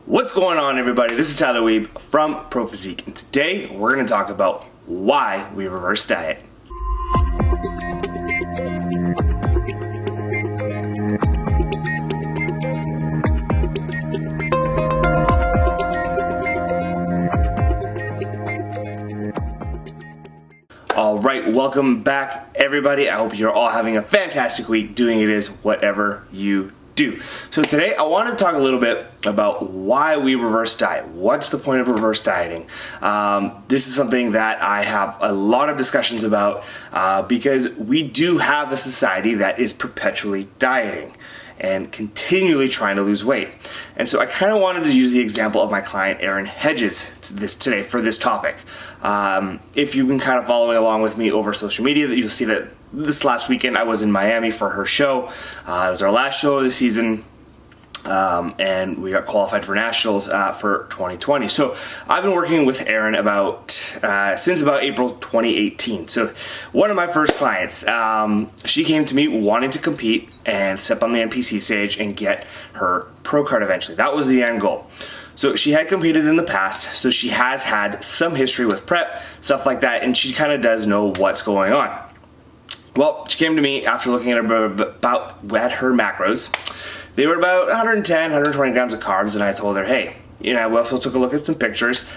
What's going on, everybody? This is Tyler Wiebe from Pro Physique, and today we're going to talk about why we reverse diet. Alright, welcome back, everybody. I hope you're all having a fantastic week doing it is whatever you do. So today I wanted to talk a little bit about why we reverse diet. What's the point of reverse dieting? This is something that I have a lot of discussions about because we do have a society that is perpetually dieting and continually trying to lose weight. And so I kind of wanted to use the example of my client Erin Hedges today for this topic. If you've been kind of following along with me over social media, you'll see that this last weekend I was in Miami for her show. It was our last show of the season. And we got qualified for nationals for 2020. So I've been working with Erin since about April 2018. So one of my first clients, she came to me wanting to compete and step on the NPC stage and get her pro card eventually. That was the end goal. So she had competed in the past, so she has had some history with prep, stuff like that, and she kind of does know what's going on. Well, she came to me after looking at her macros. They were about 110, 120 grams of carbs, and I told her, hey, we also took a look at some pictures.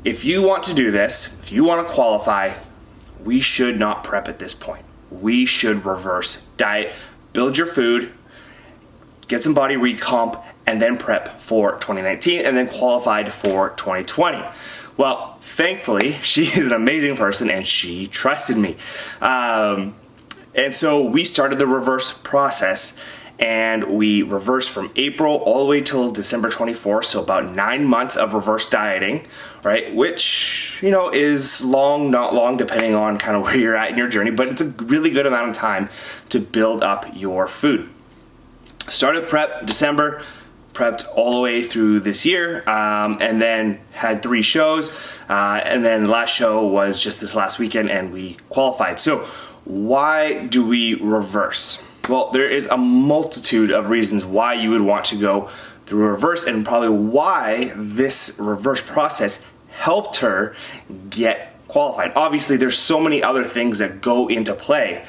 If you want to do this, if you want to qualify, we should not prep at this point. We should reverse diet, build your food, get some body recomp, and then prep for 2019, and then qualified for 2020. Well, thankfully, she is an amazing person, and she trusted me. And so we started the reverse process, and we reversed from April all the way till December 24th, so about 9 months of reverse dieting, right? Which, is long, not long, depending on kind of where you're at in your journey, but it's a really good amount of time to build up your food. Started prep December, prepped all the way through this year, and then had 3 shows, and then the last show was just this last weekend, and we qualified. So why do we reverse? Well, there is a multitude of reasons why you would want to go through reverse, and probably why this reverse process helped her get qualified. Obviously, there's so many other things that go into play,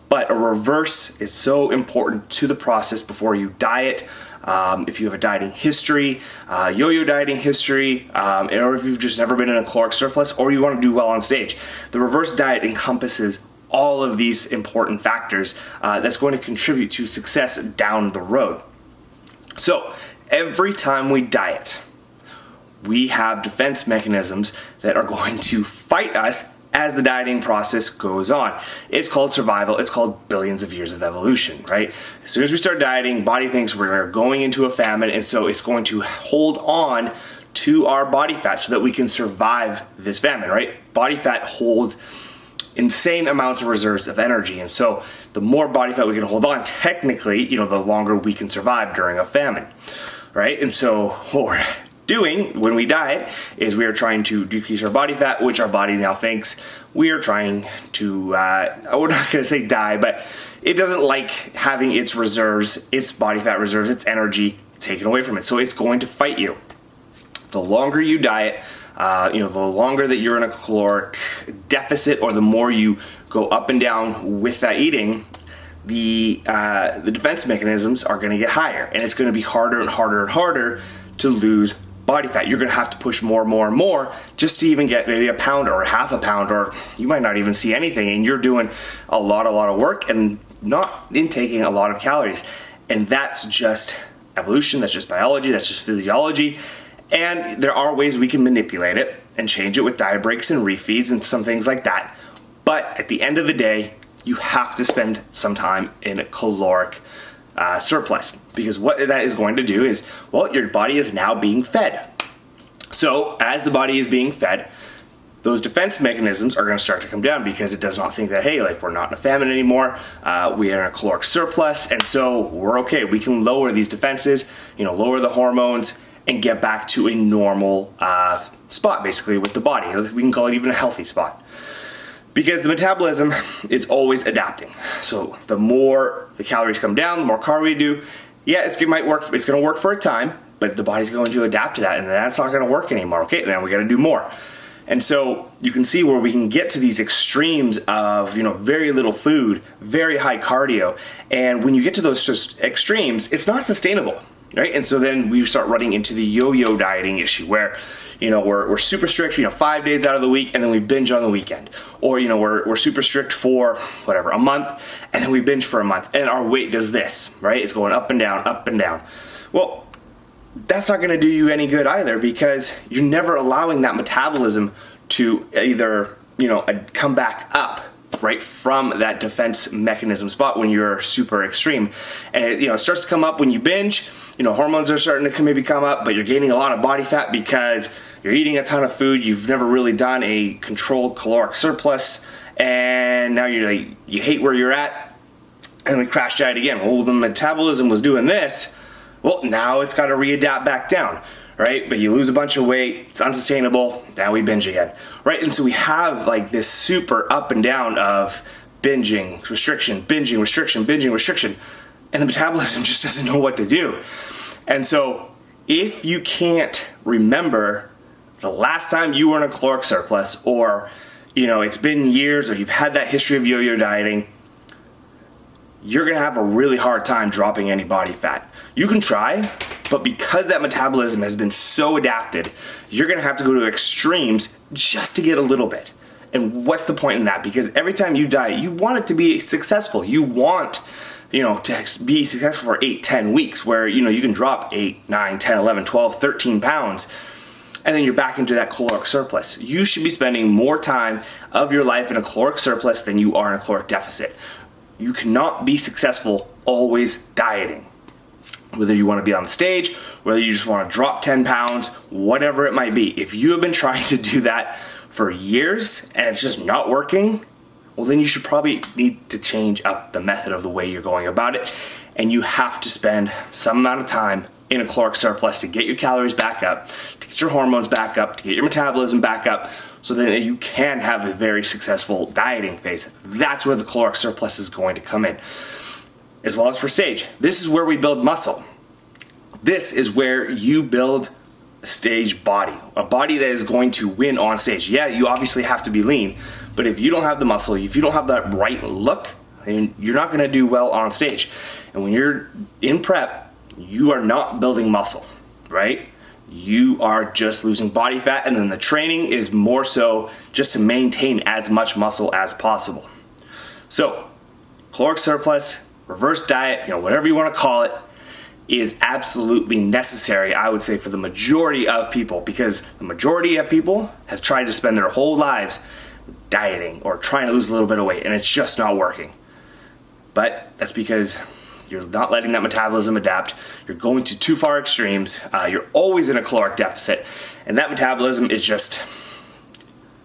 but a reverse is so important to the process before you diet. If you have a dieting history, yo-yo dieting history, or if you've just never been in a caloric surplus, or you want to do well on stage, the reverse diet encompasses all of these important factors that's going to contribute to success down the road. So every time we diet, we have defense mechanisms that are going to fight us as the dieting process goes on. It's called survival. It's called billions of years of evolution, right? As soon as we start dieting, body thinks we're going into a famine, and so it's going to hold on to our body fat so that we can survive this famine, right? Body fat holds insane amounts of reserves of energy, and so the more body fat we can hold on, technically, the longer we can survive during a famine, right? And so what we're doing when we diet is we are trying to decrease our body fat, which our body now thinks we are trying to, we're not going to say die, but it doesn't like having its reserves, its body fat reserves, its energy taken away from it. So it's going to fight you. The longer you diet, the longer that you're in a caloric deficit, or the more you go up and down with that eating, the defense mechanisms are going to get higher, and it's going to be harder and harder and harder to lose body fat. You're going to have to push more and more and more just to even get maybe a pound or half a pound, or you might not even see anything, and you're doing a lot of work and not intaking a lot of calories. And that's just evolution, that's just biology, that's just physiology. And there are ways we can manipulate it and change it with diet breaks and refeeds and some things like that. But at the end of the day, you have to spend some time in a caloric surplus, because what that is going to do is, well, your body is now being fed. So as the body is being fed, those defense mechanisms are going to start to come down, because it does not think that, hey, we're not in a famine anymore, we are in a caloric surplus, and so we're okay. We can lower these defenses, lower the hormones, and get back to a normal spot, basically, with the body. We can call it even a healthy spot, because the metabolism is always adapting. So the more the calories come down, the more carb we do, yeah, it's going to work for a time, but the body's going to adapt to that, and that's not going to work anymore. Okay, now we got to do more. And so you can see where we can get to these extremes of, very little food, very high cardio. And when you get to those extremes, it's not sustainable, right? And so then we start running into the yo-yo dieting issue where, we're super strict, 5 days out of the week, and then we binge on the weekend. Or, we're super strict for a month, and then we binge for a month. And our weight does this, right? It's going up and down, up and down. Well, that's not going to do you any good either, because you're never allowing that metabolism to either, come back up, right, from that defense mechanism spot when you're super extreme. And it starts to come up when you binge. Hormones are starting to maybe come up, but you're gaining a lot of body fat because you're eating a ton of food. You've never really done a controlled caloric surplus, and now you hate where you're at, and we crash diet again. Well, the metabolism was doing this. Well, now it's got to readapt back down, right? But you lose a bunch of weight, it's unsustainable, now we binge again, right? And so we have this super up and down of binging, restriction, binging, restriction, binging, restriction, and the metabolism just doesn't know what to do. And so if you can't remember the last time you were in a caloric surplus, or, it's been years, or you've had that history of yo-yo dieting, you're gonna have a really hard time dropping any body fat. You can try, but because that metabolism has been so adapted, you're gonna have to go to extremes just to get a little bit. And what's the point in that? Because every time you diet, you want it to be successful. You want, to be successful for 8, 10 weeks where, you can drop 8, 9, 10, 11, 12, 13 pounds, and then you're back into that caloric surplus. You should be spending more time of your life in a caloric surplus than you are in a caloric deficit. You cannot be successful always dieting. Whether you want to be on the stage, whether you just want to drop 10 pounds, whatever it might be. If you have been trying to do that for years and it's just not working, well, then you should probably need to change up the method of the way you're going about it. And you have to spend some amount of time in a caloric surplus to get your calories back up, to get your hormones back up, to get your metabolism back up, so that you can have a very successful dieting phase. That's where the caloric surplus is going to come in. As well as for stage. This is where we build muscle. This is where you build a stage body. A body that is going to win on stage. Yeah, you obviously have to be lean, but if you don't have the muscle, if you don't have that right look, then you're not gonna do well on stage. And when you're in prep, you are not building muscle, right? You are just losing body fat, and then the training is more so just to maintain as much muscle as possible. So, caloric surplus, reverse diet, whatever you want to call it, is absolutely necessary, I would say, for the majority of people, because the majority of people have tried to spend their whole lives dieting or trying to lose a little bit of weight, and it's just not working. But that's because you're not letting that metabolism adapt. You're going to too far extremes. You're always in a caloric deficit, and that metabolism is just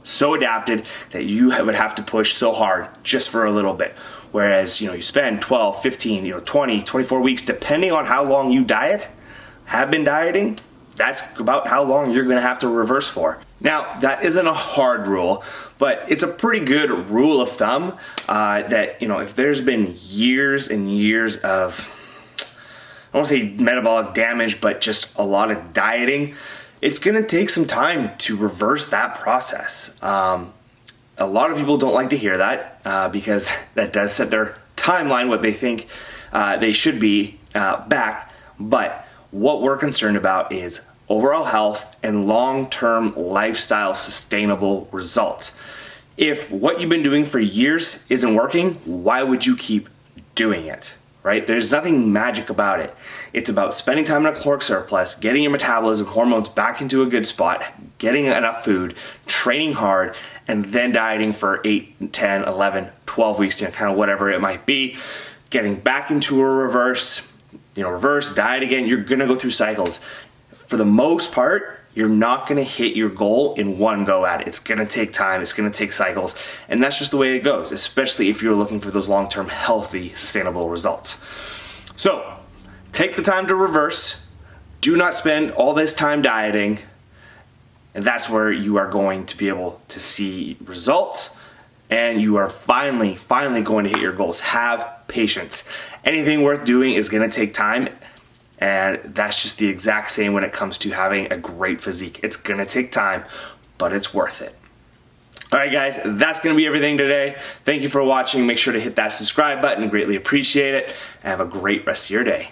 so adapted that you would have to push so hard just for a little bit. Whereas, you spend 12, 15, 20, 24 weeks, depending on how long you have been dieting, that's about how long you're gonna have to reverse for. Now, that isn't a hard rule, but it's a pretty good rule of thumb that, if there's been years and years of, I don't want to say metabolic damage, but just a lot of dieting, it's gonna take some time to reverse that process. A lot of people don't like to hear that because that does set their timeline, what they think they should be back. But what we're concerned about is overall health and long-term lifestyle sustainable results. If what you've been doing for years isn't working, why would you keep doing it? Right? There's nothing magic about it. It's about spending time in a caloric surplus, getting your metabolism, hormones back into a good spot, getting enough food, training hard, and then dieting for 8, 10, 11, 12 weeks, kind of whatever it might be, getting back into a reverse, diet again. You're gonna go through cycles. For the most part, you're not gonna hit your goal in one go at it. It's gonna take time, it's gonna take cycles, and that's just the way it goes, especially if you're looking for those long-term, healthy, sustainable results. So, take the time to reverse. Do not spend all this time dieting, and that's where you are going to be able to see results, and you are finally going to hit your goals. Have patience. Anything worth doing is gonna take time, And that's just the exact same when it comes to having a great physique. It's gonna take time, but it's worth it. All right, guys, that's gonna be everything today. Thank you for watching. Make sure to hit that subscribe button. Greatly appreciate it. And have a great rest of your day.